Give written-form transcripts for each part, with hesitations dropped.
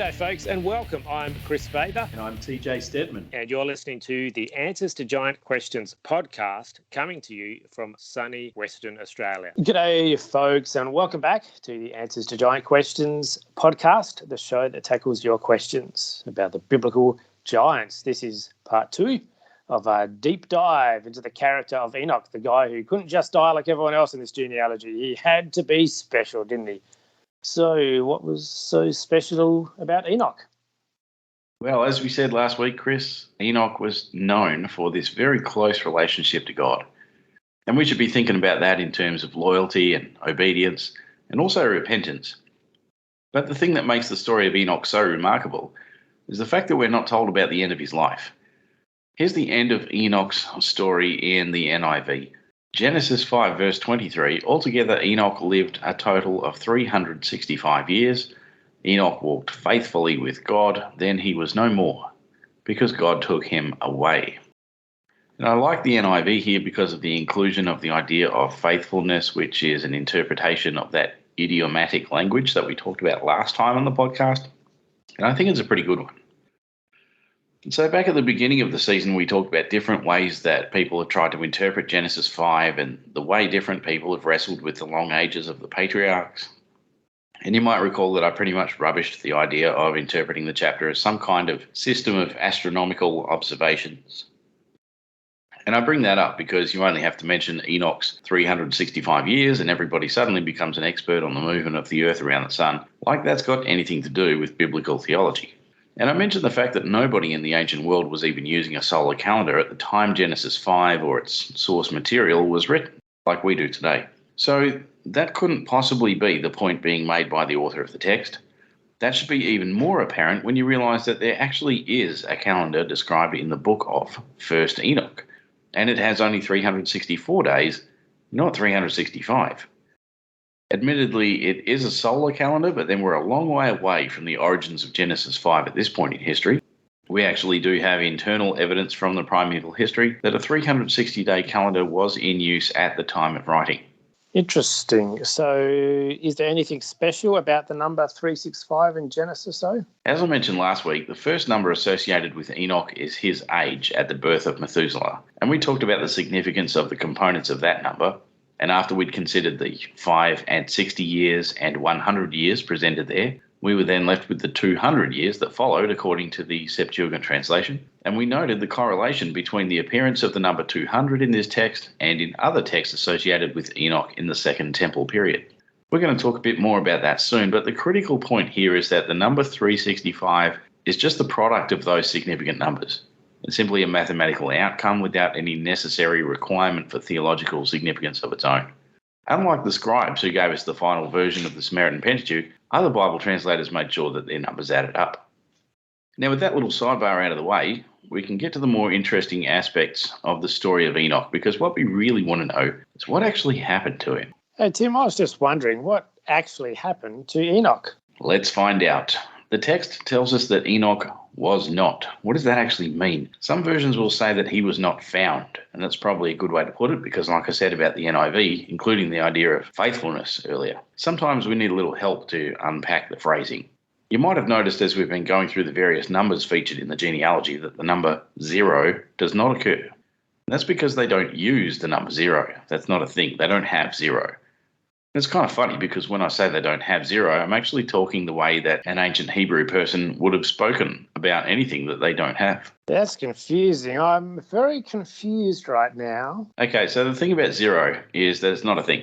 G'day, folks, and welcome. I'm Kris. And I'm TJ Stedman. And you're listening to the Answers to Giant Questions podcast, coming to you from sunny Western Australia. G'day, folks, and welcome back to the Answers to Giant Questions podcast, the show that tackles your questions about the biblical giants. This is part 2 of a deep dive into the character of Enoch, the guy who couldn't just die like everyone else in this genealogy. He had to be special, didn't he? So what was so special about Enoch? Well, as we said last week, Kris, Enoch was known for this very close relationship to God. And we should be thinking about that in terms of loyalty and obedience and also repentance. But the thing that makes the story of Enoch so remarkable is the fact that we're not told about the end of his life. Here's the end of Enoch's story in the NIV. Genesis 5 verse 23, altogether Enoch lived a total of 365 years. Enoch walked faithfully with God, then he was no more, because God took him away. And I like the NIV here because of the inclusion of the idea of faithfulness, which is an interpretation of that idiomatic language that we talked about last time on the podcast. And I think it's a pretty good one. And so back at the beginning of the season, we talked about different ways that people have tried to interpret Genesis 5 and the way different people have wrestled with the long ages of the patriarchs. And you might recall that I pretty much rubbished the idea of interpreting the chapter as some kind of system of astronomical observations. And I bring that up because you only have to mention Enoch's 365 years and everybody suddenly becomes an expert on the movement of the earth around the sun, like that's got anything to do with biblical theology. And I mentioned the fact that nobody in the ancient world was even using a solar calendar at the time Genesis 5 or its source material was written, like we do today. So that couldn't possibly be the point being made by the author of the text. That should be even more apparent when you realise that there actually is a calendar described in the book of 1st Enoch, and it has only 364 days, not 365. Admittedly, it is a solar calendar, but then we're a long way away from the origins of Genesis 5 at this point in history. We actually do have internal evidence from the primeval history that a 360-day calendar was in use at the time of writing. Interesting. So is there anything special about the number 365 in Genesis, though? As I mentioned last week, the first number associated with Enoch is his age at the birth of Methuselah. And we talked about the significance of the components of that number. And after we'd considered the 5 and 60 years and 100 years presented there, we were then left with the 200 years that followed according to the Septuagint translation. And we noted the correlation between the appearance of the number 200 in this text and in other texts associated with Enoch in the Second Temple period. We're going to talk a bit more about that soon, but the critical point here is that the number 365 is just the product of those significant numbers. It's simply a mathematical outcome without any necessary requirement for theological significance of its own. Unlike the scribes who gave us the final version of the Samaritan Pentateuch, other Bible translators made sure that their numbers added up. Now, with that little sidebar out of the way, we can get to the more interesting aspects of the story of Enoch, because what we really want to know is what actually happened to him. Hey, Tim, I was just wondering, what actually happened to Enoch? Let's find out. The text tells us that Enoch was not. What does that actually mean? Some versions will say that he was not found, and that's probably a good way to put it because, like I said about the NIV, including the idea of faithfulness earlier, sometimes we need a little help to unpack the phrasing. You might have noticed as we've been going through the various numbers featured in the genealogy that the number 0 does not occur. And that's because they don't use the number 0. That's not a thing. They don't have 0. It's kind of funny because when I say they don't have 0, I'm actually talking the way that an ancient Hebrew person would have spoken about anything that they don't have. That's confusing. I'm very confused right now. Okay, so the thing about 0 is that it's not a thing.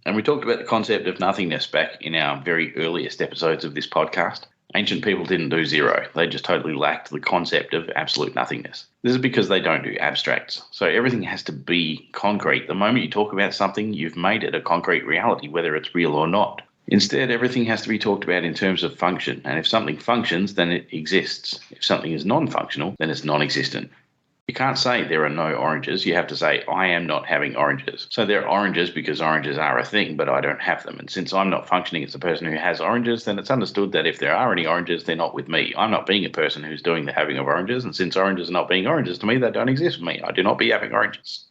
And we talked about the concept of nothingness back in our very earliest episodes of this podcast. Ancient people didn't do 0. They just totally lacked the concept of absolute nothingness. This is because they don't do abstracts. So everything has to be concrete. The moment you talk about something, you've made it a concrete reality, whether it's real or not. Instead, everything has to be talked about in terms of function. And if something functions, then it exists. If something is non-functional, then it's non-existent. You can't say there are no oranges. You have to say, I am not having oranges. So there are oranges because oranges are a thing, but I don't have them. And since I'm not functioning as a person who has oranges, then it's understood that if there are any oranges, they're not with me. I'm not being a person who's doing the having of oranges. And since oranges are not being oranges to me, they don't exist with me. I do not be having oranges.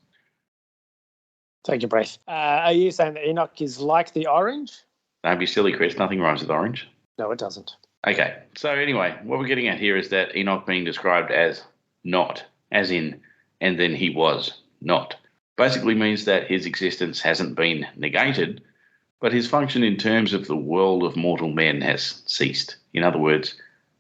Take a breath. Are you saying that Enoch is like the orange? Don't be silly, Kris. Nothing rhymes with orange. No, it doesn't. Okay, so anyway, what we're getting at here is that Enoch being described as not, as in, and then he was not. Basically means that his existence hasn't been negated, but his function in terms of the world of mortal men has ceased. In other words,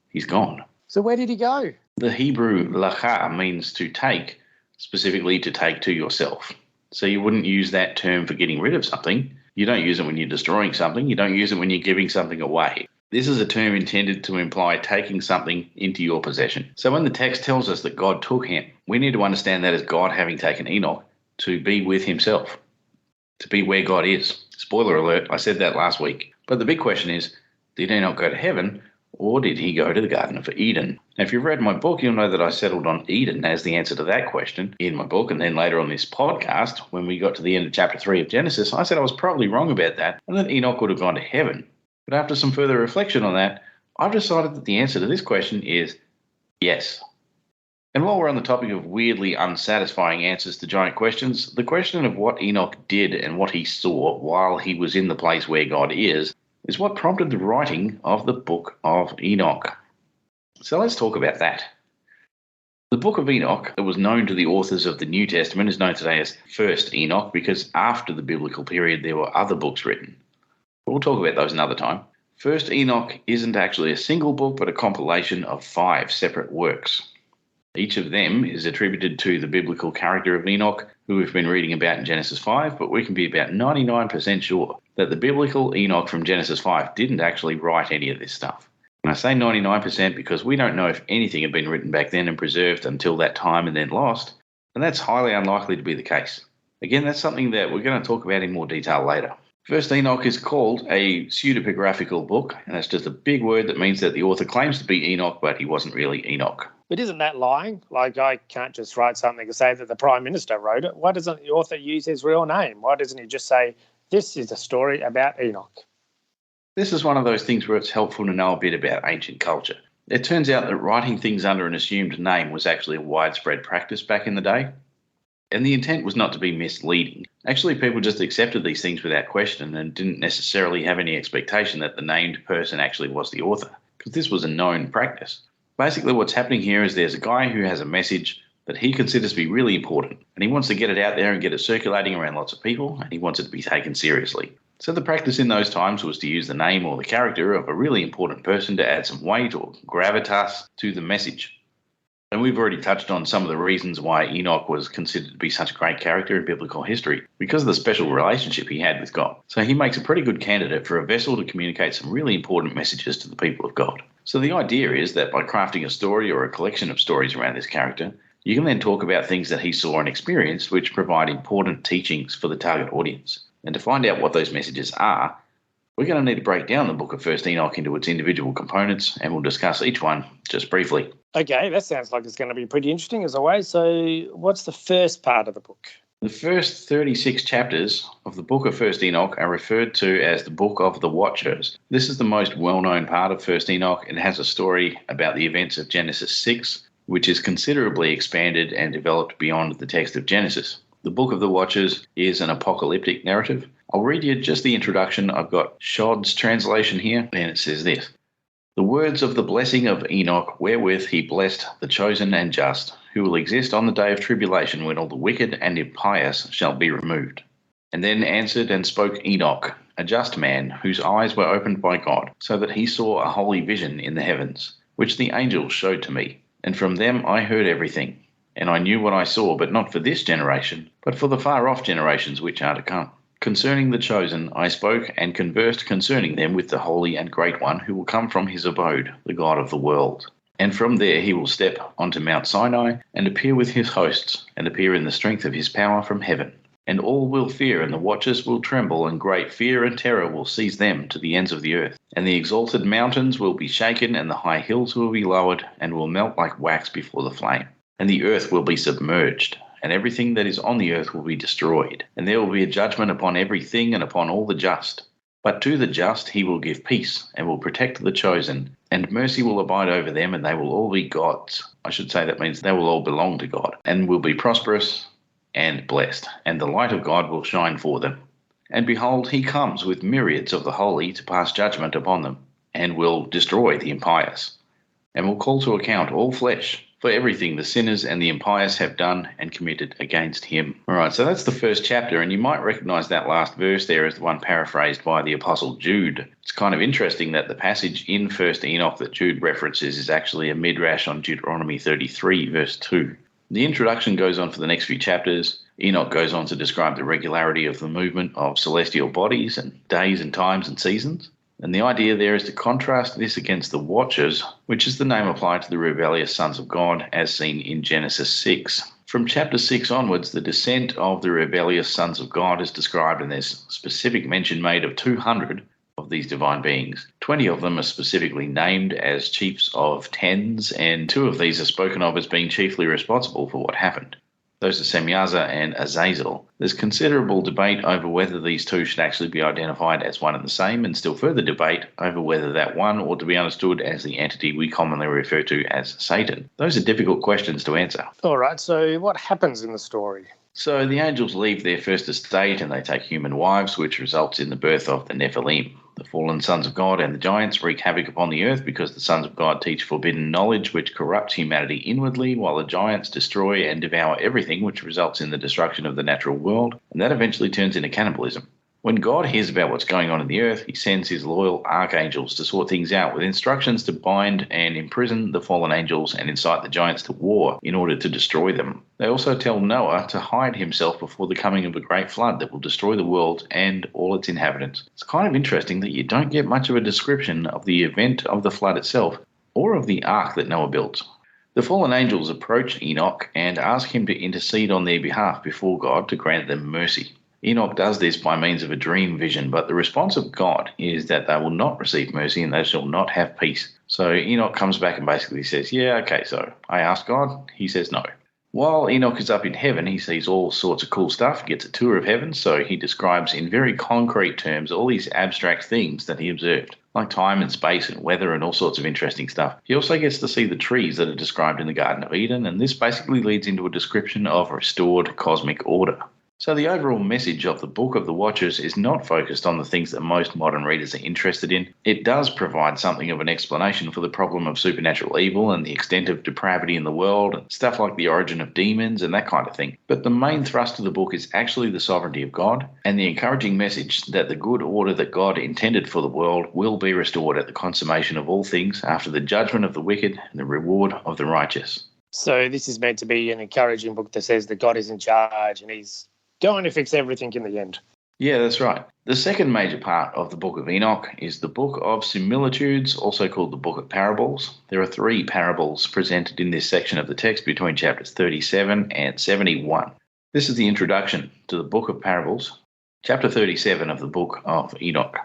he's gone. So where did he go? The Hebrew lacha means to take, specifically to take to yourself. So you wouldn't use that term for getting rid of something. You don't use it when you're destroying something. You don't use it when you're giving something away. This is a term intended to imply taking something into your possession. So when the text tells us that God took him, we need to understand that as God having taken Enoch to be with himself, to be where God is. Spoiler alert, I said that last week. But the big question is, did Enoch go to heaven or did he go to the Garden of Eden? Now, if you've read my book, you'll know that I settled on Eden as the answer to that question in my book. And then later on this podcast, when we got to the end of chapter 3 of Genesis, I said I was probably wrong about that and that Enoch would have gone to heaven. But after some further reflection on that, I've decided that the answer to this question is yes. And while we're on the topic of weirdly unsatisfying answers to giant questions, the question of what Enoch did and what he saw while he was in the place where God is what prompted the writing of the Book of Enoch. So let's talk about that. The Book of Enoch, that was known to the authors of the New Testament, is known today as First Enoch because after the biblical period there were other books written. But we'll talk about those another time. First Enoch isn't actually a single book, but a compilation of 5 separate works. Each of them is attributed to the biblical character of Enoch, who we've been reading about in Genesis 5, but we can be about 99% sure that the biblical Enoch from Genesis 5 didn't actually write any of this stuff. And I say 99% because we don't know if anything had been written back then and preserved until that time and then lost, and that's highly unlikely to be the case. Again, that's something that we're going to talk about in more detail later. First Enoch is called a pseudepigraphical book, and that's just a big word that means that the author claims to be Enoch, but he wasn't really Enoch. But isn't that lying? Like, I can't just write something and say that the Prime Minister wrote it. Why doesn't the author use his real name? Why doesn't he just say, this is a story about Enoch? This is one of those things where it's helpful to know a bit about ancient culture. It turns out that writing things under an assumed name was actually a widespread practice back in the day. And the intent was not to be misleading. Actually, people just accepted these things without question and didn't necessarily have any expectation that the named person actually was the author, because this was a known practice. Basically, what's happening here is there's a guy who has a message that he considers to be really important, and he wants to get it out there and get it circulating around lots of people, and he wants it to be taken seriously. So the practice in those times was to use the name or the character of a really important person to add some weight or gravitas to the message. And we've already touched on some of the reasons why Enoch was considered to be such a great character in biblical history, because of the special relationship he had with God. So he makes a pretty good candidate for a vessel to communicate some really important messages to the people of God. So the idea is that by crafting a story or a collection of stories around this character, you can then talk about things that he saw and experienced which provide important teachings for the target audience. And to find out what those messages are, we're going to need to break down the book of First Enoch into its individual components, and we'll discuss each one just briefly. Okay, that sounds like it's going to be pretty interesting as always. So what's the first part of the book? The first 36 chapters of the book of First Enoch are referred to as the Book of the Watchers. This is the most well-known part of First Enoch and has a story about the events of Genesis 6, which is considerably expanded and developed beyond the text of Genesis. The Book of the Watchers is an apocalyptic narrative. I'll read you just the introduction. I've got Shod's translation here, and it says this. The words of the blessing of Enoch, wherewith he blessed the chosen and just, who will exist on the day of tribulation when all the wicked and impious shall be removed. And then answered and spoke Enoch, a just man, whose eyes were opened by God, so that he saw a holy vision in the heavens, which the angels showed to me. And from them I heard everything. And I knew what I saw, but not for this generation, but for the far-off generations which are to come. Concerning the chosen, I spoke and conversed concerning them with the Holy and Great One, who will come from his abode, the God of the world. And from there he will step onto Mount Sinai, and appear with his hosts, and appear in the strength of his power from heaven. And all will fear, and the watchers will tremble, and great fear and terror will seize them to the ends of the earth. And the exalted mountains will be shaken, and the high hills will be lowered, and will melt like wax before the flame. And the earth will be submerged, and everything that is on the earth will be destroyed. And there will be a judgment upon everything and upon all the just. But to the just he will give peace, and will protect the chosen, and mercy will abide over them, and they will all be God's. I should say that means they will all belong to God, and will be prosperous and blessed, and the light of God will shine for them. And behold, he comes with myriads of the holy to pass judgment upon them. and will destroy the impious, and will call to account all flesh for everything the sinners and the impious have done and committed against him. All right, so that's the first chapter, and you might recognize that last verse there as the one paraphrased by the Apostle Jude. It's kind of interesting that the passage in 1 Enoch that Jude references is actually a midrash on Deuteronomy 33, verse 2. The introduction goes on for the next few chapters. Enoch goes on to describe the regularity of the movement of celestial bodies and days and times and seasons. And the idea there is to contrast this against the Watchers, which is the name applied to the rebellious sons of God as seen in Genesis 6. From chapter 6 onwards, the descent of the rebellious sons of God is described, and there's specific mention made of 200 of these divine beings. 20 of them are specifically named as chiefs of tens, and 2 of these are spoken of as being chiefly responsible for what happened. Those are Semyaza and Azazel. There's considerable debate over whether these 2 should actually be identified as one and the same, and still further debate over whether that one ought to be understood as the entity we commonly refer to as Satan. Those are difficult questions to answer. All right, so what happens in the story? So the angels leave their first estate and they take human wives, which results in the birth of the Nephilim. The fallen sons of God and the giants wreak havoc upon the earth because the sons of God teach forbidden knowledge which corrupts humanity inwardly, while the giants destroy and devour everything, which results in the destruction of the natural world, and that eventually turns into cannibalism. When God hears about what's going on in the earth, he sends his loyal archangels to sort things out with instructions to bind and imprison the fallen angels and incite the giants to war in order to destroy them. They also tell Noah to hide himself before the coming of a great flood that will destroy the world and all its inhabitants. It's kind of interesting that you don't get much of a description of the event of the flood itself or of the ark that Noah built. The fallen angels approach Enoch and ask him to intercede on their behalf before God to grant them mercy. Enoch does this by means of a dream vision, but the response of God is that they will not receive mercy and they shall not have peace. So Enoch comes back and basically says, yeah, okay, so I asked God, he says no. While Enoch is up in heaven, he sees all sorts of cool stuff, he gets a tour of heaven, so he describes in very concrete terms all these abstract things that he observed, like time and space and weather and all sorts of interesting stuff. He also gets to see the trees that are described in the Garden of Eden, and this basically leads into a description of restored cosmic order. So the overall message of the Book of the Watchers is not focused on the things that most modern readers are interested in. It does provide something of an explanation for the problem of supernatural evil and the extent of depravity in the world, and stuff like the origin of demons and that kind of thing. But the main thrust of the book is actually the sovereignty of God and the encouraging message that the good order that God intended for the world will be restored at the consummation of all things after the judgment of the wicked and the reward of the righteous. So this is meant to be an encouraging book that says that God is in charge and he's going to fix everything in the end. Yeah, that's right. The second major part of the Book of Enoch is the Book of Similitudes, also called the Book of Parables. There are 3 parables presented in this section of the text between chapters 37 and 71. This is the introduction to the Book of Parables, chapter 37 of the Book of Enoch.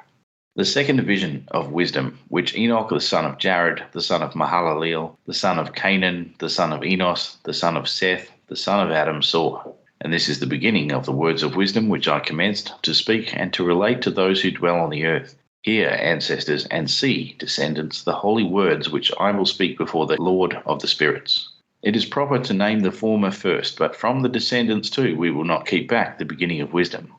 The second vision of wisdom, which Enoch the son of Jared, the son of Mahalaleel, the son of Canaan, the son of Enos, the son of Seth, the son of Adam saw. And this is the beginning of the words of wisdom which I commenced to speak and to relate to those who dwell on the earth. Hear, ancestors, and see, descendants, the holy words which I will speak before the Lord of the spirits. It is proper to name the former first, but from the descendants too we will not keep back the beginning of wisdom.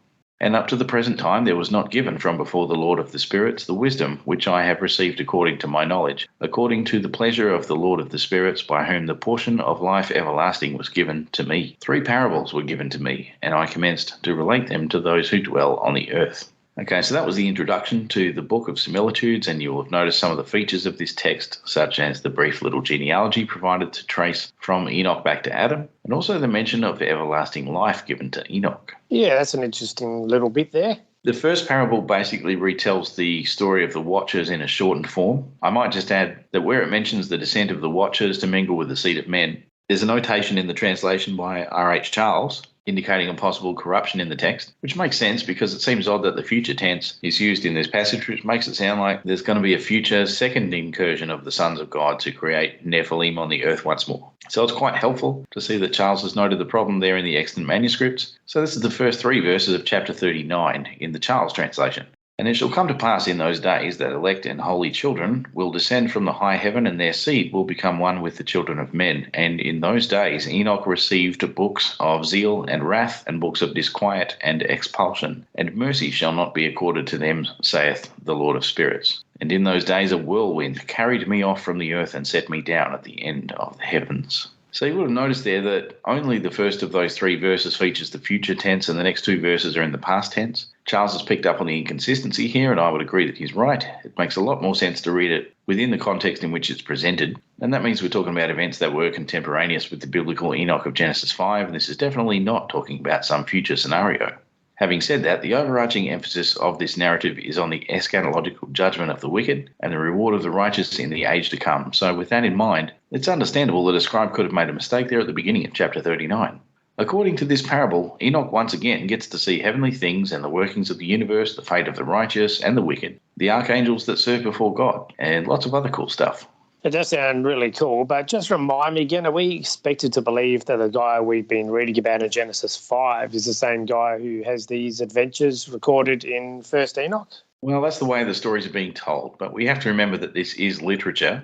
And up to the present time there was not given from before the Lord of the spirits the wisdom which I have received according to my knowledge, according to the pleasure of the Lord of the spirits, by whom the portion of life everlasting was given to me. 3 parables were given to me, and I commenced to relate them to those who dwell on the earth. Okay, so that was the introduction to the Book of Similitudes, and you will have noticed some of the features of this text, such as the brief little genealogy provided to trace from Enoch back to Adam, and also the mention of everlasting life given to Enoch. Yeah, that's an interesting little bit there. The first parable basically retells the story of the Watchers in a shortened form. I might just add that where it mentions the descent of the Watchers to mingle with the seed of men, there's a notation in the translation by R.H. Charles indicating a possible corruption in the text, which makes sense because it seems odd that the future tense is used in this passage, which makes it sound like there's going to be a future second incursion of the sons of God to create Nephilim on the earth once more. So it's quite helpful to see that Charles has noted the problem there in the extant manuscripts. So this is the first 3 verses of chapter 39 in the Charles translation. And it shall come to pass in those days that elect and holy children will descend from the high heaven, and their seed will become one with the children of men. And in those days Enoch received books of zeal and wrath, and books of disquiet and expulsion. And mercy shall not be accorded to them, saith the Lord of spirits. And in those days a whirlwind carried me off from the earth and set me down at the end of the heavens. So you would have noticed there that only the first of those 3 verses features the future tense and the next 2 verses are in the past tense. Charles has picked up on the inconsistency here, and I would agree that he's right. It makes a lot more sense to read it within the context in which it's presented, and that means we're talking about events that were contemporaneous with the biblical Enoch of Genesis 5, and this is definitely not talking about some future scenario. Having said that, the overarching emphasis of this narrative is on the eschatological judgment of the wicked and the reward of the righteous in the age to come. So with that in mind, it's understandable that a scribe could have made a mistake there at the beginning of chapter 39. According to this parable, Enoch once again gets to see heavenly things and the workings of the universe, the fate of the righteous and the wicked, the archangels that serve before God, and lots of other cool stuff. It does sound really cool, but just remind me again, are we expected to believe that the guy we've been reading about in Genesis 5 is the same guy who has these adventures recorded in 1st Enoch? Well, that's the way the stories are being told, but we have to remember that this is literature.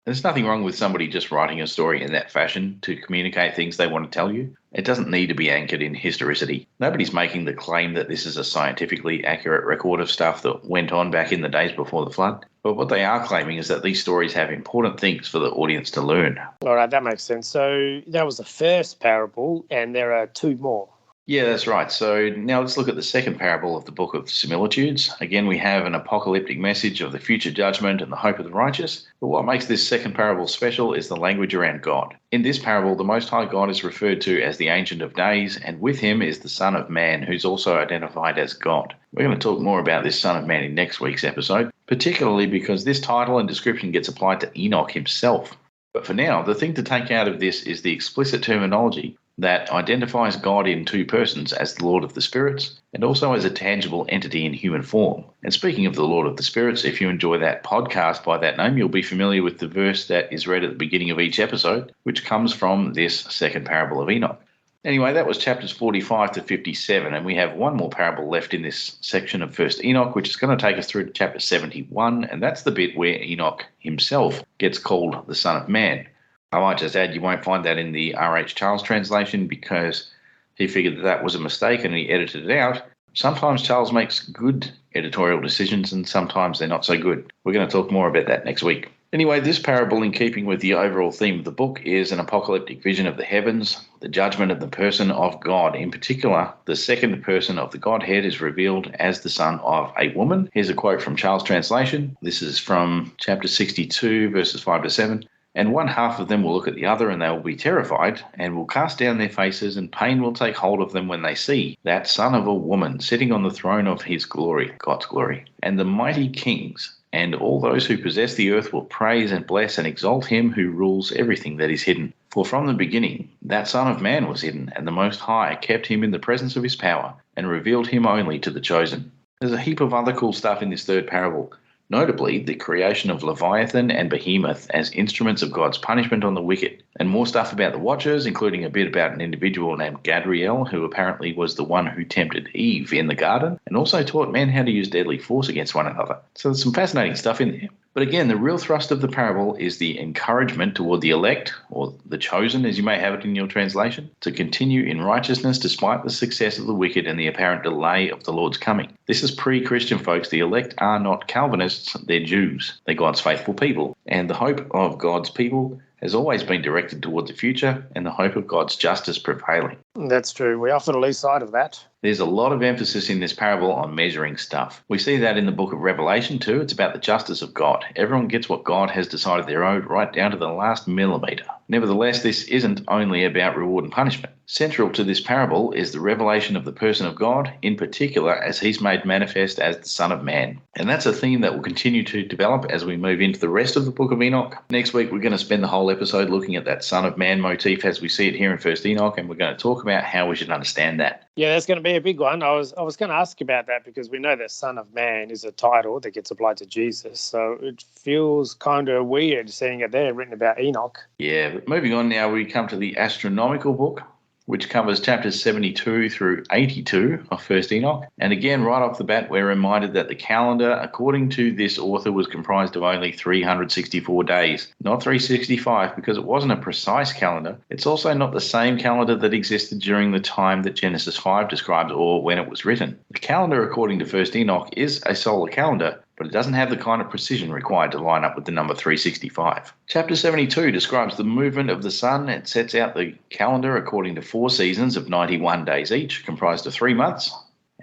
There's nothing wrong with somebody just writing a story in that fashion to communicate things they want to tell you. It doesn't need to be anchored in historicity. Nobody's making the claim that this is a scientifically accurate record of stuff that went on back in the days before the flood. But what they are claiming is that these stories have important things for the audience to learn. All right, that makes sense. So that was the first parable, and there are 2 more. Yeah, that's right. So now let's look at the second parable of the Book of Similitudes. Again, we have an apocalyptic message of the future judgment and the hope of the righteous. But what makes this second parable special is the language around God. In this parable, the Most High God is referred to as the Ancient of Days, and with him is the Son of Man, who's also identified as God. We're going to talk more about this Son of Man in next week's episode, particularly because this title and description gets applied to Enoch himself. But for now, the thing to take out of this is the explicit terminology that identifies God in 2 persons as the Lord of the Spirits and also as a tangible entity in human form. And speaking of the Lord of the Spirits, if you enjoy that podcast by that name, you'll be familiar with the verse that is read at the beginning of each episode, which comes from this second parable of Enoch. Anyway, that was chapters 45 to 57, and we have one more parable left in this section of 1st Enoch, which is going to take us through to chapter 71, and that's the bit where Enoch himself gets called the Son of Man. I might just add, you won't find that in the R.H. Charles translation because he figured that was a mistake and he edited it out. Sometimes Charles makes good editorial decisions and sometimes they're not so good. We're going to talk more about that next week. Anyway, this parable, in keeping with the overall theme of the book, is an apocalyptic vision of the heavens, the judgment of the person of God. In particular, the second person of the Godhead is revealed as the son of a woman. Here's a quote from Charles' translation. This is from chapter 62, verses 5 to 7. And one half of them will look at the other, and they will be terrified, and will cast down their faces, and pain will take hold of them when they see that son of a woman sitting on the throne of his glory, God's glory. And the mighty kings and all those who possess the earth will praise and bless and exalt him who rules everything that is hidden. For from the beginning that Son of Man was hidden, and the Most High kept him in the presence of his power, and revealed him only to the chosen. There's a heap of other cool stuff in this third parable. Notably, the creation of Leviathan and Behemoth as instruments of God's punishment on the wicked, and more stuff about the Watchers, including a bit about an individual named Gadriel, who apparently was the one who tempted Eve in the garden, and also taught men how to use deadly force against one another. So there's some fascinating stuff in there. But again, the real thrust of the parable is the encouragement toward the elect, or the chosen as you may have it in your translation, to continue in righteousness despite the success of the wicked and the apparent delay of the Lord's coming. This is pre-Christian, folks. The elect are not Calvinists, they're Jews. They're God's faithful people. And the hope of God's people has always been directed toward the future and the hope of God's justice prevailing. That's true. We often lose sight of that. There's a lot of emphasis in this parable on measuring stuff. We see that in the book of Revelation too. It's about the justice of God. Everyone gets what God has decided they're owed right down to the last millimetre. Nevertheless, this isn't only about reward and punishment. Central to this parable is the revelation of the person of God, in particular as he's made manifest as the Son of Man. And that's a theme that will continue to develop as we move into the rest of the book of Enoch. Next week, we're going to spend the whole episode looking at that Son of Man motif as we see it here in 1st Enoch, and we're going to talk about how we should understand that. Yeah, that's going to be a big one. I was going to ask about that because we know that Son of Man is a title that gets applied to Jesus. So it feels kind of weird seeing it there written about Enoch. Yeah, but moving on now, we come to the astronomical book, which covers chapters 72 through 82 of 1st Enoch. And again, right off the bat, we're reminded that the calendar, according to this author, was comprised of only 364 days, not 365, because it wasn't a precise calendar. It's also not the same calendar that existed during the time that Genesis 5 describes or when it was written. The calendar, according to 1st Enoch, is a solar calendar, but it doesn't have the kind of precision required to line up with the number 365. Chapter 72 describes the movement of the sun and sets out the calendar according to 4 seasons of 91 days each, comprised of 3 months.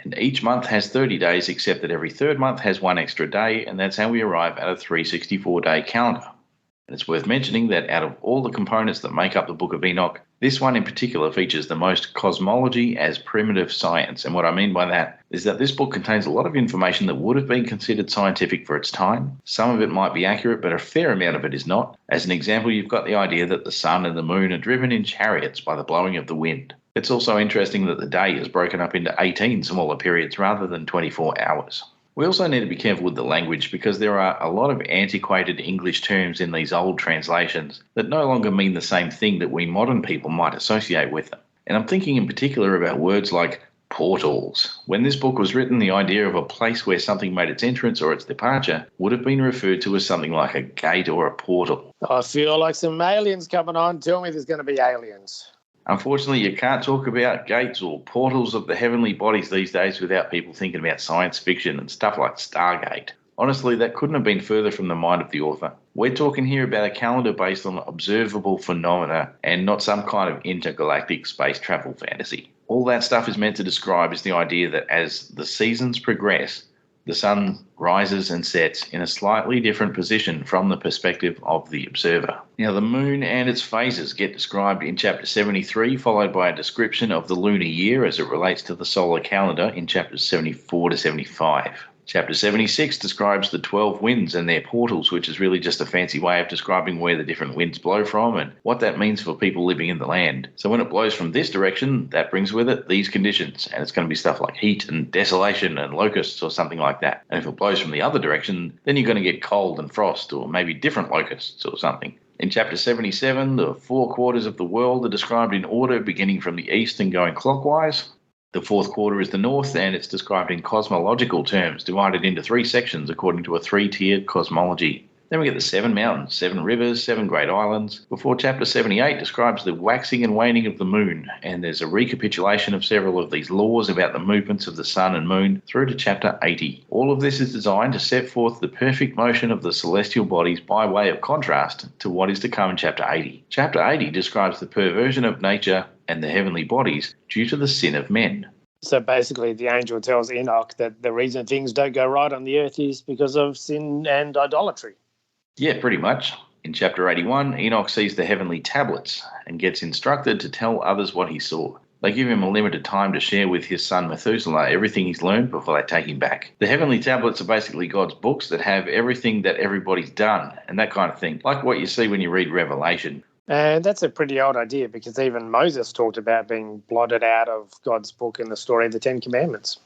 And each month has 30 days, except that every third month has 1 extra day, and that's how we arrive at a 364-day calendar. And it's worth mentioning that out of all the components that make up the Book of Enoch, this one in particular features the most cosmology as primitive science. And what I mean by that is that this book contains a lot of information that would have been considered scientific for its time. Some of it might be accurate, but a fair amount of it is not. As an example, you've got the idea that the sun and the moon are driven in chariots by the blowing of the wind. It's also interesting that the day is broken up into 18 smaller periods rather than 24 hours. We also need to be careful with the language because there are a lot of antiquated English terms in these old translations that no longer mean the same thing that we modern people might associate with them. And I'm thinking in particular about words like portals. When this book was written, the idea of a place where something made its entrance or its departure would have been referred to as something like a gate or a portal. I feel like some aliens coming on. Tell me there's going to be aliens. Unfortunately, you can't talk about gates or portals of the heavenly bodies these days without people thinking about science fiction and stuff like Stargate. Honestly, that couldn't have been further from the mind of the author. We're talking here about a calendar based on observable phenomena and not some kind of intergalactic space travel fantasy. All that stuff is meant to describe is the idea that as the seasons progress, the sun rises and sets in a slightly different position from the perspective of the observer. Now, the moon and its phases get described in chapter 73, followed by a description of the lunar year as it relates to the solar calendar in chapters 74 to 75. Chapter 76 describes the 12 winds and their portals, which is really just a fancy way of describing where the different winds blow from and what that means for people living in the land. So when it blows from this direction, that brings with it these conditions, and it's going to be stuff like heat and desolation and locusts or something like that. And if it blows from the other direction, then you're going to get cold and frost or maybe different locusts or something. In chapter 77, the 4 quarters of the world are described in order, beginning from the east and going clockwise. The 4th quarter is the north, and it's described in cosmological terms, divided into 3 sections according to a 3-tiered cosmology. Then we get the 7 mountains, 7 rivers, 7 great islands, before chapter 78 describes the waxing and waning of the moon, and there's a recapitulation of several of these laws about the movements of the sun and moon through to chapter 80. All of this is designed to set forth the perfect motion of the celestial bodies by way of contrast to what is to come in chapter 80. Chapter 80 describes the perversion of nature and the heavenly bodies due to the sin of men. So basically the angel tells Enoch that the reason things don't go right on the earth is because of sin and idolatry. Yeah, pretty much. In chapter 81, Enoch sees the heavenly tablets and gets instructed to tell others what he saw. They give him a limited time to share with his son Methuselah everything he's learned before they take him back. The heavenly tablets are basically God's books that have everything that everybody's done and that kind of thing, like what you see when you read Revelation. And that's a pretty old idea because even Moses talked about being blotted out of God's book in the story of the 10 Commandments.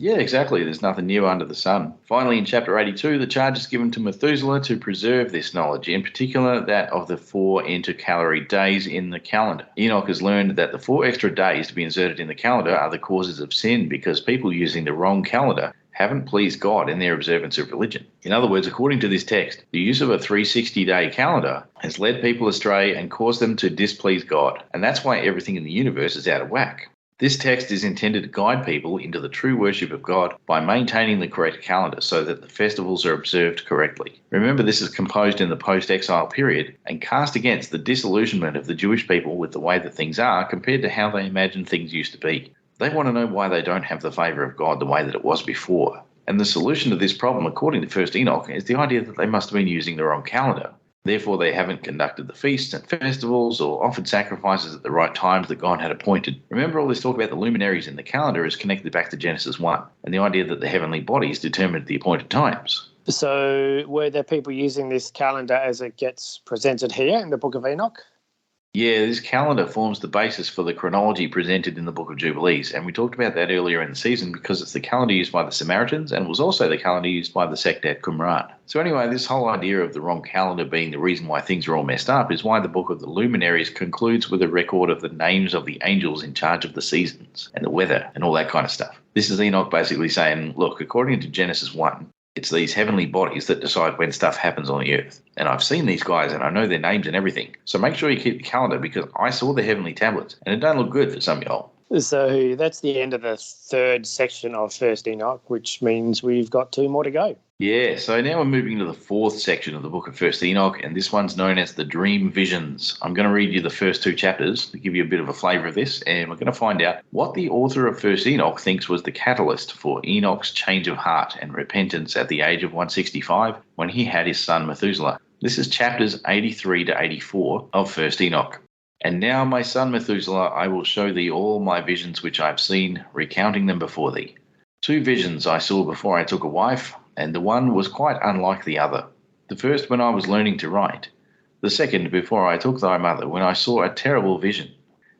Yeah, exactly. There's nothing new under the sun. Finally, in chapter 82, the charge is given to Methuselah to preserve this knowledge, in particular that of the 4 intercalary days in the calendar. Enoch has learned that the 4 extra days to be inserted in the calendar are the causes of sin because people using the wrong calendar haven't pleased God in their observance of religion. In other words, according to this text, the use of a 360-day calendar has led people astray and caused them to displease God, and that's why everything in the universe is out of whack. This text is intended to guide people into the true worship of God by maintaining the correct calendar so that the festivals are observed correctly. Remember, this is composed in the post-exile period and cast against the disillusionment of the Jewish people with the way that things are compared to how they imagine things used to be. They want to know why they don't have the favour of God the way that it was before. And the solution to this problem, according to 1 Enoch, is the idea that they must have been using the wrong calendar. Therefore, they haven't conducted the feasts and festivals or offered sacrifices at the right times that God had appointed. Remember, all this talk about the luminaries in the calendar is connected back to Genesis 1 and the idea that the heavenly bodies determined the appointed times. So were there people using this calendar as it gets presented here in the Book of Enoch? Yeah, this calendar forms the basis for the chronology presented in the Book of Jubilees, and we talked about that earlier in the season because it's the calendar used by the Samaritans and was also the calendar used by the sect at Qumran. So anyway, this whole idea of the wrong calendar being the reason why things are all messed up is why the Book of the Luminaries concludes with a record of the names of the angels in charge of the seasons and the weather and all that kind of stuff. This is Enoch basically saying, look, according to Genesis 1, it's these heavenly bodies that decide when stuff happens on the earth. And I've seen these guys and I know their names and everything. So make sure you keep the calendar because I saw the heavenly tablets and it don't look good for some of y'all. So that's the end of the third section of First Enoch, which means we've got 2 more to go. Yeah, so now we're moving to the fourth section of the book of First Enoch, and this one's known as the Dream Visions. I'm going to read you the first 2 chapters to give you a bit of a flavour of this, and we're going to find out what the author of First Enoch thinks was the catalyst for Enoch's change of heart and repentance at the age of 165 when he had his son Methuselah. This is chapters 83 to 84 of First Enoch. And now, my son Methuselah, I will show thee all my visions which I have seen, recounting them before thee. 2 visions I saw before I took a wife, and the one was quite unlike the other. The first when I was learning to write, the second before I took thy mother, when I saw a terrible vision.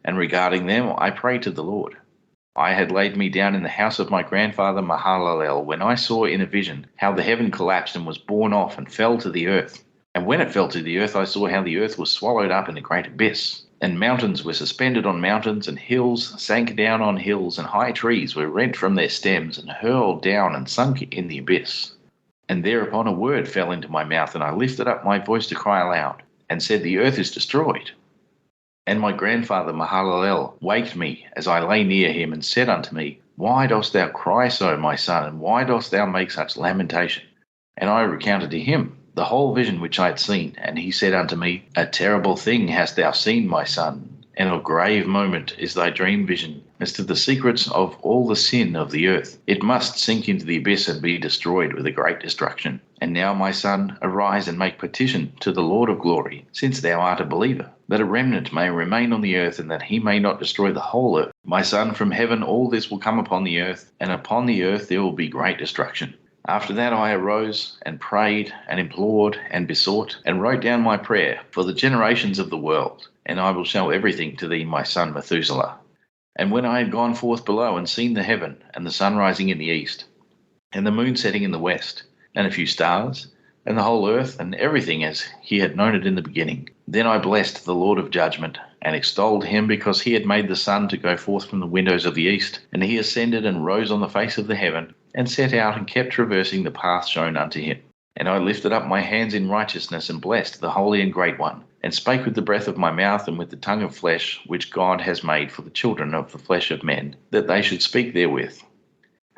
And regarding them I prayed to the Lord. I had laid me down in the house of my grandfather Mahalalel, when I saw in a vision how the heaven collapsed and was borne off and fell to the earth. And when it fell to the earth, I saw how the earth was swallowed up in a great abyss. And mountains were suspended on mountains, and hills sank down on hills, and high trees were rent from their stems, and hurled down and sunk in the abyss. And thereupon a word fell into my mouth, and I lifted up my voice to cry aloud, and said, The earth is destroyed. And my grandfather Mahalalel waked me as I lay near him, and said unto me, Why dost thou cry so, my son, and why dost thou make such lamentation? And I recounted to him the whole vision which I had seen. And he said unto me, A terrible thing hast thou seen, my son, and of grave moment is thy dream vision. As to the secrets of all the sin of the earth, it must sink into the abyss and be destroyed with a great destruction. And now, my son, arise and make petition to the Lord of glory, since thou art a believer, that a remnant may remain on the earth, and that he may not destroy the whole earth. My son, from heaven all this will come upon the earth, and upon the earth there will be great destruction. After that I arose and prayed and implored and besought and wrote down my prayer for the generations of the world, and I will show everything to thee, my son Methuselah. And when I had gone forth below and seen the heaven, and the sun rising in the east, and the moon setting in the west, and a few stars, and the whole earth, and everything as he had known it in the beginning, then I blessed the Lord of judgment, and extolled him, because he had made the sun to go forth from the windows of the east, and he ascended and rose on the face of the heaven, and set out and kept traversing the path shown unto him. And I lifted up my hands in righteousness, and blessed the Holy and Great One, and spake with the breath of my mouth, and with the tongue of flesh, which God has made for the children of the flesh of men, that they should speak therewith.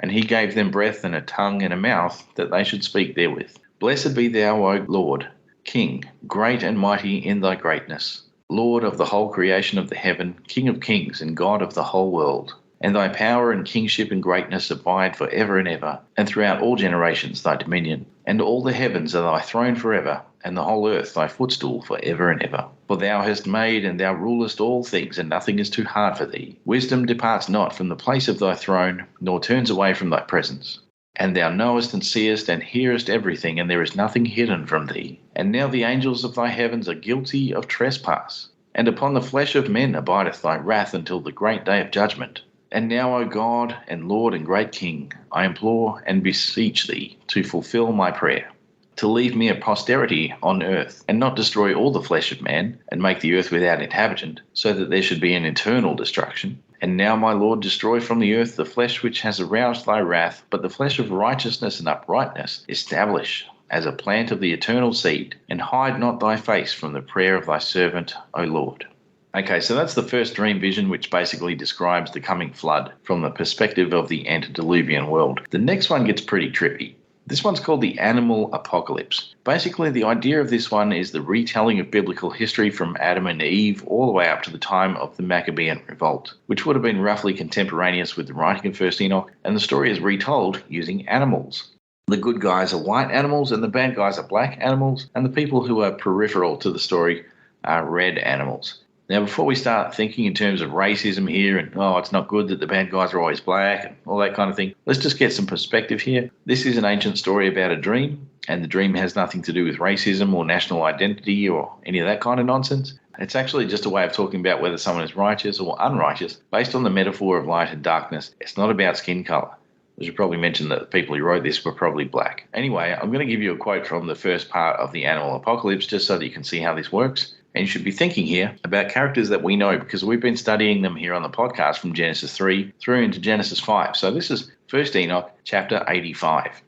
And he gave them breath and a tongue and a mouth, that they should speak therewith. Blessed be thou, O Lord, King, great and mighty in thy greatness, Lord of the whole creation of the heaven, King of kings and God of the whole world. And thy power and kingship and greatness abide for ever and ever, and throughout all generations thy dominion. And all the heavens are thy throne for ever, and the whole earth thy footstool for ever and ever. For thou hast made, and thou rulest all things, and nothing is too hard for thee. Wisdom departs not from the place of thy throne, nor turns away from thy presence. And thou knowest and seest and hearest everything, and there is nothing hidden from thee. And now the angels of thy heavens are guilty of trespass, and upon the flesh of men abideth thy wrath until the great day of judgment. And now, O God and Lord and great King, I implore and beseech thee to fulfill my prayer, to leave me a posterity on earth, and not destroy all the flesh of man, and make the earth without inhabitant, so that there should be an eternal destruction. And now, my Lord, destroy from the earth the flesh which has aroused thy wrath, but the flesh of righteousness and uprightness establish as a plant of the eternal seed, and hide not thy face from the prayer of thy servant, O Lord. Okay, so that's the first dream vision, which basically describes the coming flood from the perspective of the antediluvian world. The next one gets pretty trippy. This one's called the animal apocalypse. Basically, the idea of this one is the retelling of biblical history from Adam and Eve all the way up to the time of the Maccabean revolt, which would have been roughly contemporaneous with the writing of First Enoch, and the story is retold using animals. The good guys are white animals, and the bad guys are black animals, and the people who are peripheral to the story are red animals. Now, before we start thinking in terms of racism here and, it's not good that the bad guys are always black and all that kind of thing, let's just get some perspective here. This is an ancient story about a dream, and the dream has nothing to do with racism or national identity or any of that kind of nonsense. It's actually just a way of talking about whether someone is righteous or unrighteous based on the metaphor of light and darkness. It's not about skin color. I should probably mention that the people who wrote this were probably black. Anyway, I'm going to give you a quote from the first part of the animal apocalypse just so that you can see how this works. And you should be thinking here about characters that we know, because we've been studying them here on the podcast from Genesis 3 through into Genesis 5. So this is 1 Enoch chapter 85.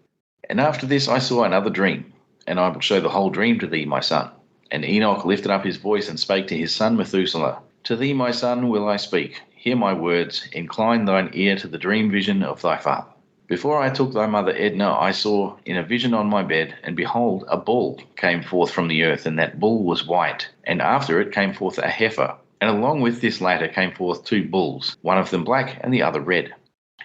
And after this I saw another dream, and I will show the whole dream to thee, my son. And Enoch lifted up his voice and spake to his son Methuselah. To thee, my son, will I speak. hear my words, incline thine ear to the dream vision of thy father. Before I took thy mother Edna, I saw in a vision on my bed, and behold, a bull came forth from the earth, and that bull was white, and after it came forth a heifer, and along with this latter came forth 2 bulls, one of them black and the other red.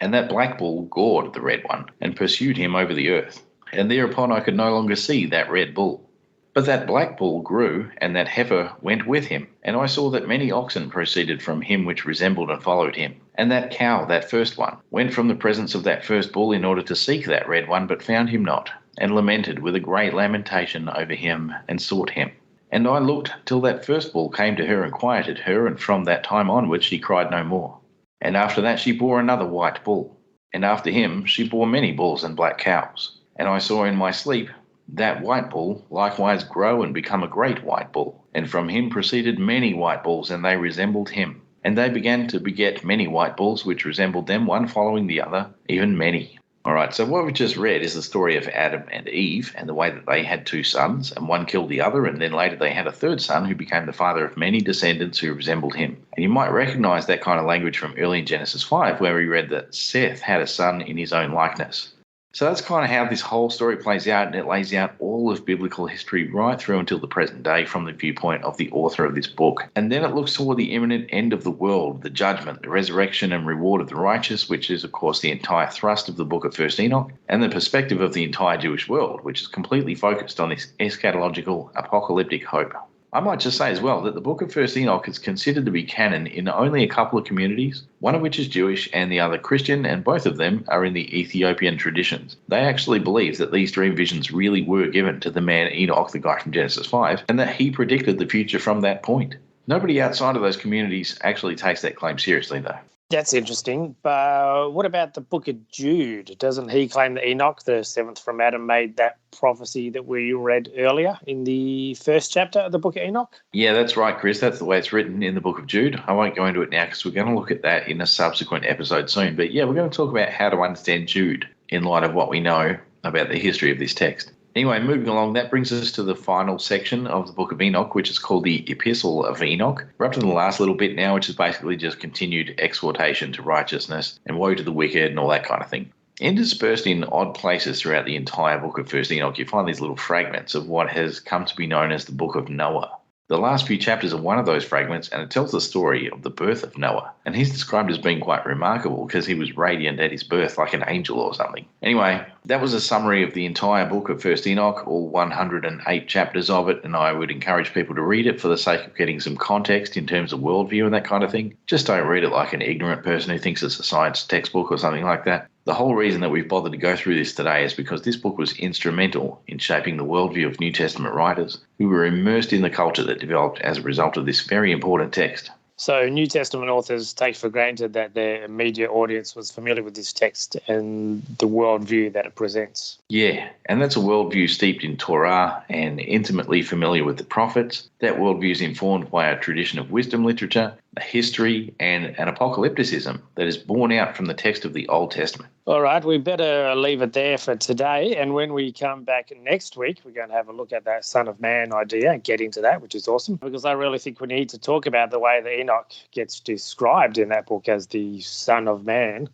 And that black bull gored the red one, and pursued him over the earth. And thereupon I could no longer see that red bull. But that black bull grew, and that heifer went with him. And I saw that many oxen proceeded from him which resembled and followed him. And that cow, that first one, went from the presence of that first bull in order to seek that red one, but found him not, and lamented with a great lamentation over him, and sought him. And I looked till that first bull came to her and quieted her, and from that time onwards she cried no more. And after that she bore another white bull. And after him she bore many bulls and black cows. And I saw in my sleep that white bull likewise grow and become a great white bull. And from him proceeded many white bulls, and they resembled him. And they began to beget many white bulls, which resembled them, one following the other, even many. All right, so what we just read is the story of Adam and Eve, and the way that they had 2 sons, and one killed the other, and then later they had a 3rd son who became the father of many descendants who resembled him. And you might recognize that kind of language from early in Genesis 5, where we read that Seth had a son in his own likeness. So that's kind of how this whole story plays out, and it lays out all of biblical history right through until the present day from the viewpoint of the author of this book. And then it looks toward the imminent end of the world, the judgment, the resurrection and reward of the righteous, which is, of course, the entire thrust of the book of 1 Enoch, and the perspective of the entire Jewish world, which is completely focused on this eschatological, apocalyptic hope. I might just say as well that the book of 1 Enoch is considered to be canon in only a couple of communities, one of which is Jewish and the other Christian, and both of them are in the Ethiopian traditions. They actually believe that these dream visions really were given to the man Enoch, the guy from Genesis 5, and that he predicted the future from that point. Nobody outside of those communities actually takes that claim seriously, though. That's interesting. But what about the book of Jude? Doesn't he claim that Enoch, the 7th from Adam, made that prophecy that we read earlier in the 1st chapter of the book of Enoch? Yeah, that's right, Chris. That's the way it's written in the book of Jude. I won't go into it now because we're going to look at that in a subsequent episode soon. But yeah, we're going to talk about how to understand Jude in light of what we know about the history of this text. Anyway, moving along, that brings us to the final section of the book of Enoch, which is called the Epistle of Enoch. We're up to the last little bit now, which is basically just continued exhortation to righteousness and woe to the wicked and all that kind of thing. Interspersed in odd places throughout the entire book of 1 Enoch, you find these little fragments of what has come to be known as the book of Noah. The last few chapters are one of those fragments, and it tells the story of the birth of Noah. And he's described as being quite remarkable because he was radiant at his birth like an angel or something. Anyway, that was a summary of the entire book of 1 Enoch, all 108 chapters of it, and I would encourage people to read it for the sake of getting some context in terms of worldview and that kind of thing. Just don't read it like an ignorant person who thinks it's a science textbook or something like that. The whole reason that we've bothered to go through this today is because this book was instrumental in shaping the worldview of New Testament writers who were immersed in the culture that developed as a result of this very important text. So New Testament authors take for granted that their immediate audience was familiar with this text and the worldview that it presents. Yeah, and that's a worldview steeped in Torah and intimately familiar with the prophets. That worldview is informed by a tradition of wisdom literature, a history, and an apocalypticism that is born out from the text of the Old Testament. All right, we better leave it there for today. And when we come back next week, we're going to have a look at that Son of Man idea and get into that, which is awesome, because I really think we need to talk about the way that Enoch gets described in that book as the Son of Man.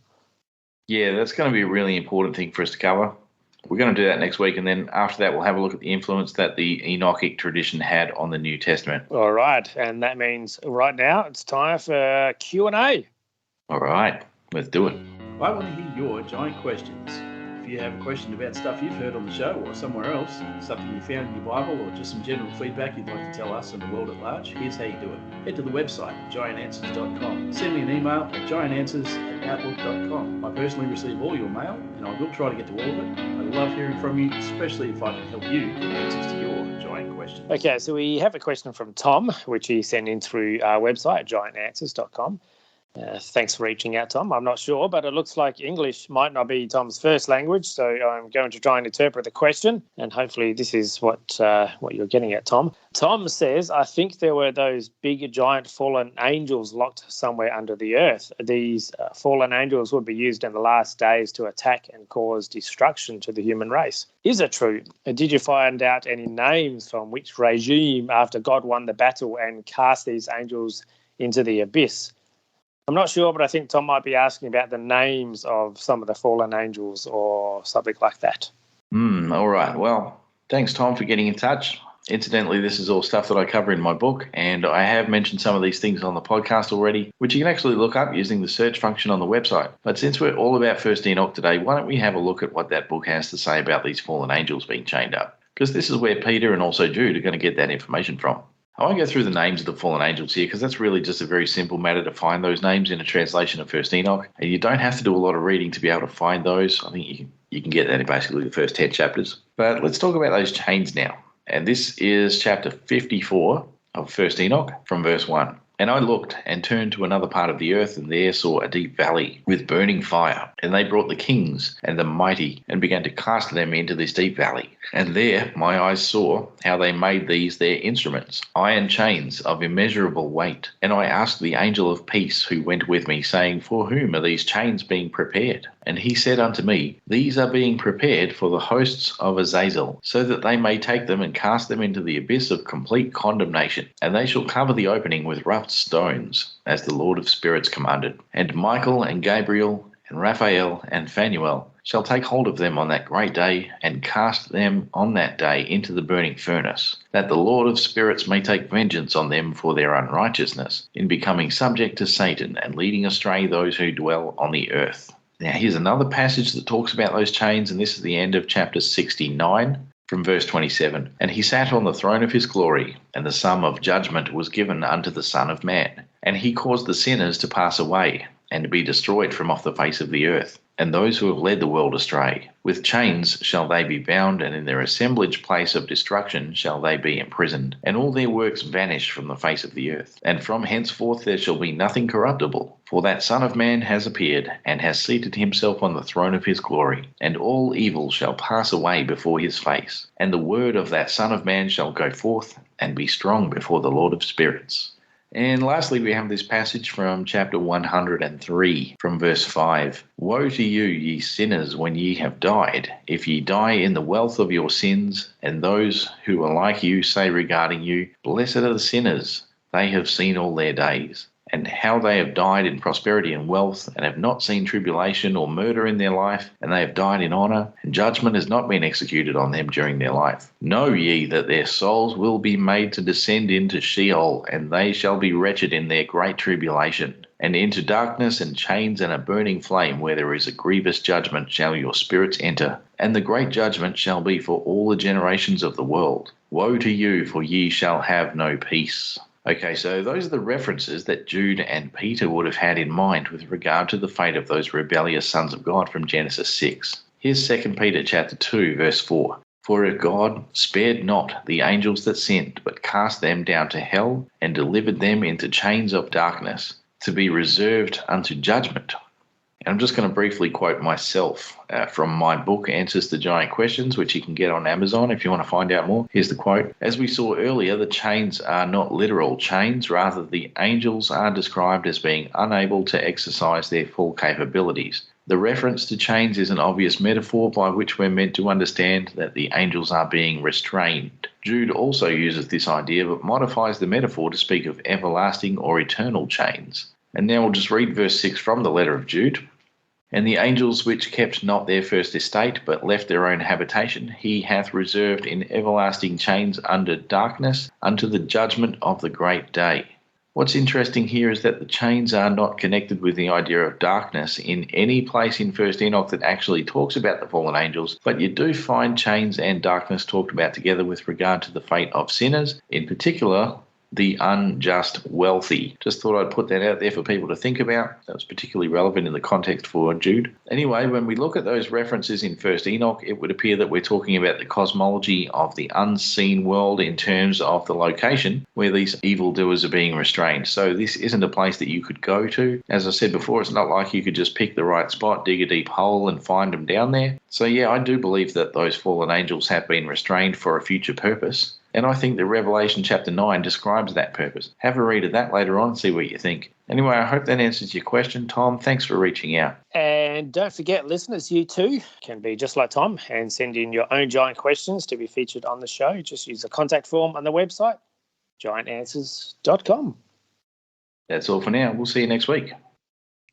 Yeah, that's going to be a really important thing for us to cover. We're going to do that next week, and then after that we'll have a look at the influence that the Enochic tradition had on the New Testament. All right, and that means right now it's time for Q&A. All right, let's do it. I want to hear your giant questions. If you have a question about stuff you've heard on the show or somewhere else, something you found in your Bible, or just some general feedback you'd like to tell us and the world at large, here's how you do it. Head to the website, giantanswers.com. Send me an email at giantanswers@outlook.com. I personally receive all your mail, and I will try to get to all of it. I love hearing from you, especially if I can help you get answers to your giant questions. Okay, so we have a question from Tom, which he sent in through our website, giantanswers.com. Thanks for reaching out, Tom. I'm not sure, but it looks like English might not be Tom's first language, so I'm going to try and interpret the question, and hopefully this is what you're getting at, Tom. Tom says, I think there were those big, giant fallen angels locked somewhere under the earth. These fallen angels would be used in the last days to attack and cause destruction to the human race. Is it true? Did you find out any names from which regime after God won the battle and cast these angels into the abyss? I'm not sure, but I think Tom might be asking about the names of some of the fallen angels or something like that. All right. Well, thanks, Tom, for getting in touch. Incidentally, this is all stuff that I cover in my book, and I have mentioned some of these things on the podcast already, which you can actually look up using the search function on the website. But since we're all about 1 Enoch today, why don't we have a look at what that book has to say about these fallen angels being chained up? Because this is where Peter and also Jude are going to get that information from. I won't go through the names of the fallen angels here because that's really just a very simple matter to find those names in a translation of 1 Enoch. And you don't have to do a lot of reading to be able to find those. I think you can get that in basically the first 10 chapters. But let's talk about those chains now. And this is chapter 54 of 1 Enoch from verse 1. And I looked and turned to another part of the earth, and there saw a deep valley with burning fire. And they brought the kings and the mighty and began to cast them into this deep valley. And there my eyes saw how they made these their instruments, iron chains of immeasurable weight. And I asked the angel of peace who went with me, saying, For whom are these chains being prepared? And he said unto me, These are being prepared for the hosts of Azazel, so that they may take them and cast them into the abyss of complete condemnation. And they shall cover the opening with rough stones, as the Lord of spirits commanded. And Michael and Gabriel and Raphael and Phanuel shall take hold of them on that great day, and cast them on that day into the burning furnace, that the Lord of spirits may take vengeance on them for their unrighteousness, in becoming subject to Satan and leading astray those who dwell on the earth. Now here's another passage that talks about those chains, and this is the end of chapter 69 from verse 27. And he sat on the throne of his glory, and the sum of judgment was given unto the Son of Man. And he caused the sinners to pass away, and to be destroyed from off the face of the earth. And those who have led the world astray, with chains shall they be bound, and in their assemblage place of destruction shall they be imprisoned. And all their works vanish from the face of the earth. And from henceforth there shall be nothing corruptible. For that Son of Man has appeared, and has seated himself on the throne of his glory. And all evil shall pass away before his face. And the word of that Son of Man shall go forth, and be strong before the Lord of spirits. And lastly, we have this passage from chapter 103, from verse 5. Woe to you, ye sinners, when ye have died, if ye die in the wealth of your sins, and those who are like you say regarding you, Blessed are the sinners, they have seen all their days. And how they have died in prosperity and wealth, and have not seen tribulation or murder in their life, and they have died in honour, and judgment has not been executed on them during their life. Know ye that their souls will be made to descend into Sheol, and they shall be wretched in their great tribulation. And into darkness and chains and a burning flame, where there is a grievous judgment, shall your spirits enter. And the great judgment shall be for all the generations of the world. Woe to you, for ye shall have no peace. Okay, so those are the references that Jude and Peter would have had in mind with regard to the fate of those rebellious sons of God from Genesis 6. Here's 2 Peter chapter 2, verse 4. For if God spared not the angels that sinned, but cast them down to hell, and delivered them into chains of darkness, to be reserved unto judgment. And I'm just going to briefly quote myself from my book, Answers to Giant Questions, which you can get on Amazon if you want to find out more. Here's the quote. As we saw earlier, the chains are not literal chains. Rather, the angels are described as being unable to exercise their full capabilities. The reference to chains is an obvious metaphor by which we're meant to understand that the angels are being restrained. Jude also uses this idea but modifies the metaphor to speak of everlasting or eternal chains. And now we'll just read verse 6 from the letter of Jude. And the angels which kept not their first estate, but left their own habitation, he hath reserved in everlasting chains under darkness, unto the judgment of the great day. What's interesting here is that the chains are not connected with the idea of darkness in any place in 1 Enoch that actually talks about the fallen angels, but you do find chains and darkness talked about together with regard to the fate of sinners, in particular the unjust wealthy. Just thought I'd put that out there for people to think about. That was particularly relevant in the context for Jude. Anyway, when we look at those references in 1 Enoch, it would appear that we're talking about the cosmology of the unseen world in terms of the location where these evildoers are being restrained. So this isn't a place that you could go to. As I said before, it's not like you could just pick the right spot, dig a deep hole and find them down there. So yeah, I do believe that those fallen angels have been restrained for a future purpose. And I think that Revelation chapter 9 describes that purpose. Have a read of that later on, see what you think. Anyway, I hope that answers your question, Tom. Thanks for reaching out. And don't forget, listeners, you too can be just like Tom and send in your own giant questions to be featured on the show. Just use the contact form on the website, giantanswers.com. That's all for now. We'll see you next week.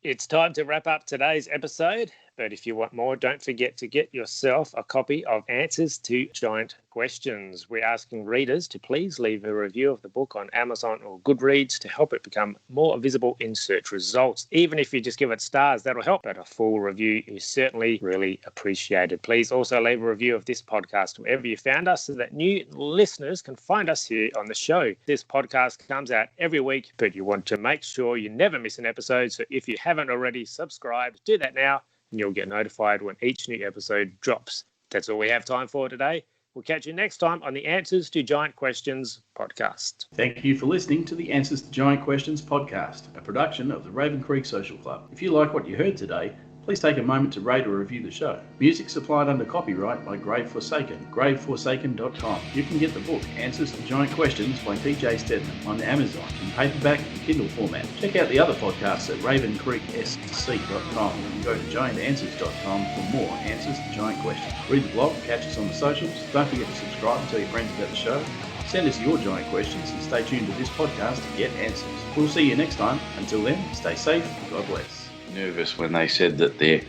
It's time to wrap up today's episode, but if you want more, don't forget to get yourself a copy of Answers to Giant Questions. We're asking readers to please leave a review of the book on Amazon or Goodreads to help it become more visible in search results. Even if you just give it stars, that'll help, but a full review is certainly really appreciated. Please also leave a review of this podcast wherever you found us so that new listeners can find us here on the show. This podcast comes out every week, but you want to make sure you never miss an episode, so if you haven't already subscribed, do that now and you'll get notified when each new episode drops. That's all we have time for today. We'll catch you next time on the Answers to Giant Questions podcast. Thank you for listening to the Answers to Giant Questions podcast, a production of the Raven Creek Social Club. If you like what you heard today, please take a moment to rate or review the show. Music supplied under copyright by Grave Forsaken, graveforsaken.com. You can get the book Answers to Giant Questions by TJ Stedman on Amazon in paperback and Kindle format. Check out the other podcasts at ravencreeksc.com and go to giantanswers.com for more Answers to Giant Questions. Read the blog, catch us on the socials. Don't forget to subscribe and tell your friends about the show. Send us your giant questions and stay tuned to this podcast to get answers. We'll see you next time. Until then, stay safe and God bless. Nervous when they said that there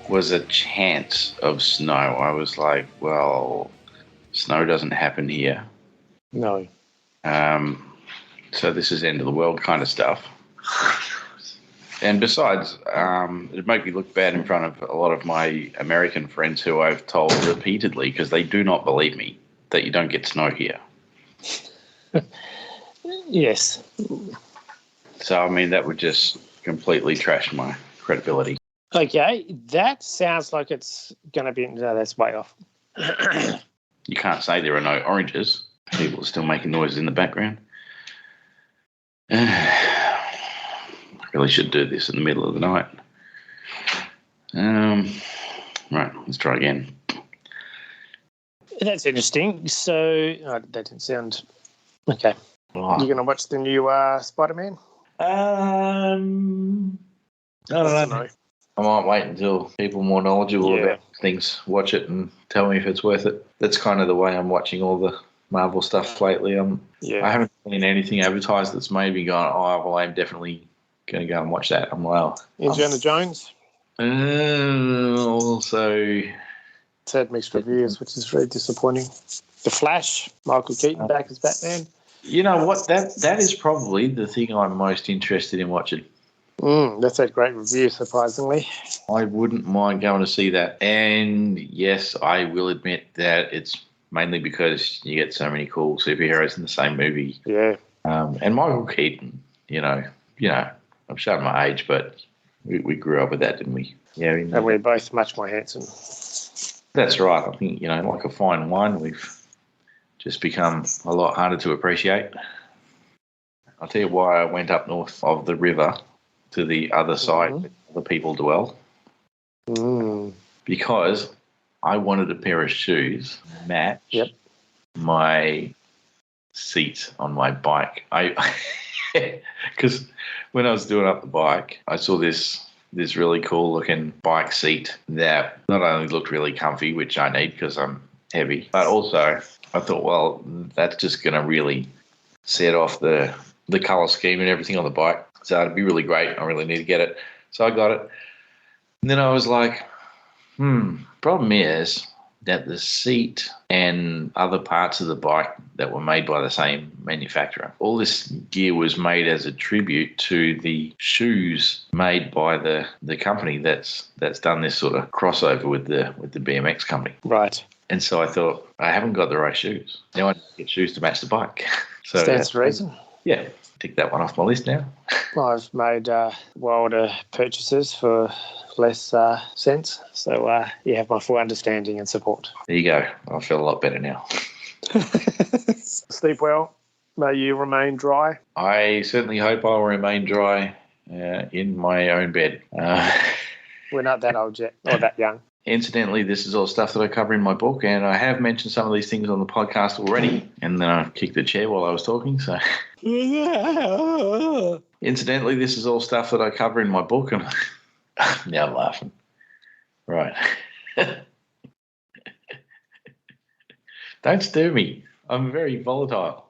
was a chance of snow. I was like, well, snow doesn't happen here. No. So this is end of the world kind of stuff. And besides, it made me look bad in front of a lot of my American friends who I've told repeatedly, because they do not believe me, that you don't get snow here. Yes. So, I mean, that would just completely trash my credibility. Okay, that sounds like it's going to be... No, that's way off. You can't say there are no oranges. People are still making noises in the background. I really should do this in the middle of the night. Right, let's try again. That's interesting. So, that didn't sound... Okay. Oh. You're going to watch the new Spider-Man? I don't know. I might wait until people more knowledgeable about things watch it and tell me if it's worth it. That's kind of the way I'm watching all the Marvel stuff lately. I haven't seen anything advertised that's made me go, oh, well, I'm definitely going to go and watch that. I'm like, Indiana Jones? Also... It's had mixed reviews, which is very disappointing. The Flash, Michael Keaton back as Batman. You know what? That is probably the thing I'm most interested in watching. That's had great reviews, surprisingly. I wouldn't mind going to see that. And yes, I will admit that it's mainly because you get so many cool superheroes in the same movie. Yeah. And Michael Keaton, you know, I'm showing my age, but we grew up with that, didn't we? Yeah. And we're both much more handsome. That's right. I think, like a fine wine, we've just become a lot harder to appreciate. I'll tell you why I went up north of the river to the other side where the people dwell. Because I wanted a pair of shoes match my seat on my bike. Because when I was doing up the bike, I saw this really cool looking bike seat that not only looked really comfy, which I need because I'm heavy, but also I thought, well, that's just going to really set off the colour scheme and everything on the bike. So it'd be really great. I really need to get it. So I got it. And then I was like, problem is that the seat and other parts of the bike that were made by the same manufacturer, all this gear was made as a tribute to the shoes made by the company that's done this sort of crossover with the BMX company. Right. And so I thought, I haven't got the right shoes. Now I need to get shoes to match the bike. So stands to reason. Yeah, tick that one off my list now. Well, I've made wilder purchases for less sense. So you have my full understanding and support. There you go. I feel a lot better now. Sleep well. May you remain dry. I certainly hope I'll remain dry in my own bed. We're not that old yet, or that young. Incidentally, this is all stuff that I cover in my book, and I have mentioned some of these things on the podcast already, and then I kicked the chair while I was talking, so... Incidentally, this is all stuff that I cover in my book, and now I'm laughing. Right. Don't stir me. I'm very volatile.